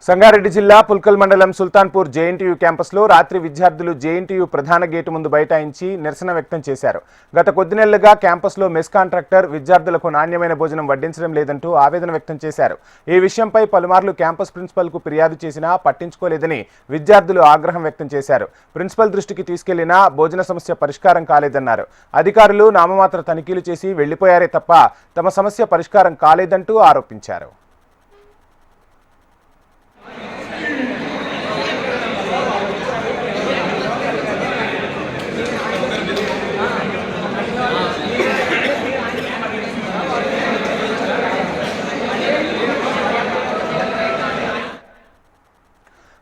సంగారెడ్డి జిల్లా పుల్కల్ మండలం సుల్తాన్పూర్ జేఎన్టీయూ క్యాంపస్లో రాత్రి విద్యార్థులు జేఎన్టీయూ ప్రధాన గేటు ముందు బైఠాయించి నిరసన వ్యక్తం చేశారు. గత కొద్ది నెలలుగా క్యాంపస్లో మెస్ కాంట్రాక్టర్ విద్యార్థులకు నాణ్యమైన భోజనం వడ్డించడం లేదంటూ ఆవేదన వ్యక్తం చేశారు. ఈ విషయంపై పలుమార్లు క్యాంపస్ ప్రిన్సిపల్కు ఫిర్యాదు చేసినా పట్టించుకోలేదని విద్యార్థులు ఆగ్రహం వ్యక్తం చేశారు. ప్రిన్సిపల్ దృష్టికి తీసుకెళ్లినా భోజన సమస్య పరిష్కారం కాలేదన్నారు. అధికారులు నామమాత్ర తనిఖీలు చేసి వెళ్లిపోయారే తప్ప తమ సమస్య పరిష్కారం కాలేదంటూ ఆరోపించారు.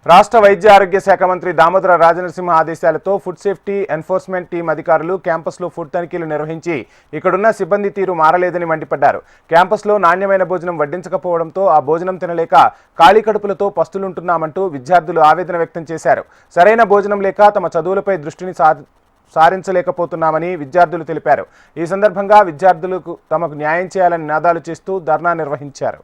రాష్ట్ర వైద్య ఆరోగ్య శాఖ మంత్రి దామోదర రాజనరసింహ ఆదేశాలతో ఫుడ్ సేఫ్టీ ఎన్ఫోర్స్మెంట్ టీం అధికారులు క్యాంపస్లో ఫుడ్ తనిఖీలు నిర్వహించి ఇక్కడున్న సిబ్బంది తీరు మారలేదని మండిపడ్డారు. క్యాంపస్లో నాణ్యమైన భోజనం వడ్డించకపోవడంతో ఆ భోజనం తినలేక ఖాళీ కడుపులతో పస్తులుంటున్నామంటూ విద్యార్థులు ఆవేదన వ్యక్తం చేశారు. సరైన భోజనం లేక తమ చదువులపై దృష్టిని సారించలేకపోతున్నామని విద్యార్థులు తెలిపారు. ఈ సందర్భంగా విద్యార్థులకు తమకు న్యాయం చేయాలని నినాదాలు చేస్తూ ధర్నా నిర్వహించారు.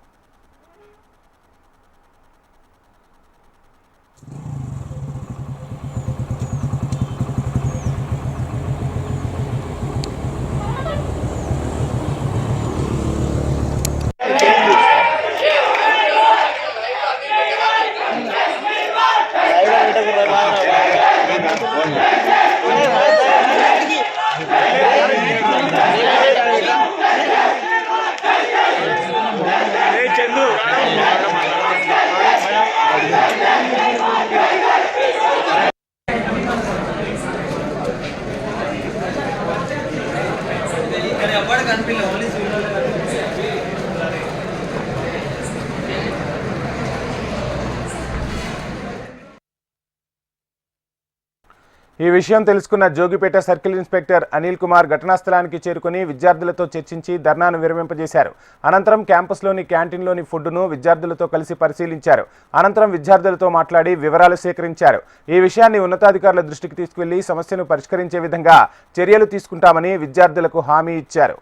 ఈ విషయం తెలుసుకున్న జోగిపేట సర్కిల్ ఇన్స్పెక్టర్ అనిల్ కుమార్ ఘటనా స్థలానికి చేరుకుని విద్యార్థులతో చర్చించి ధర్నాను విరమింపజేశారు. అనంతరం క్యాంపస్లోని క్యాంటీన్లోని ఫుడ్ను విద్యార్థులతో కలిసి పరిశీలించారు. అనంతరం విద్యార్థులతో మాట్లాడి వివరాలు సేకరించారు. ఈ విషయాన్ని ఉన్నతాధికారుల దృష్టికి తీసుకువెళ్లి సమస్యను పరిష్కరించే విధంగా చర్యలు తీసుకుంటామని విద్యార్థులకు హామీ ఇచ్చారు.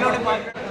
Gracias.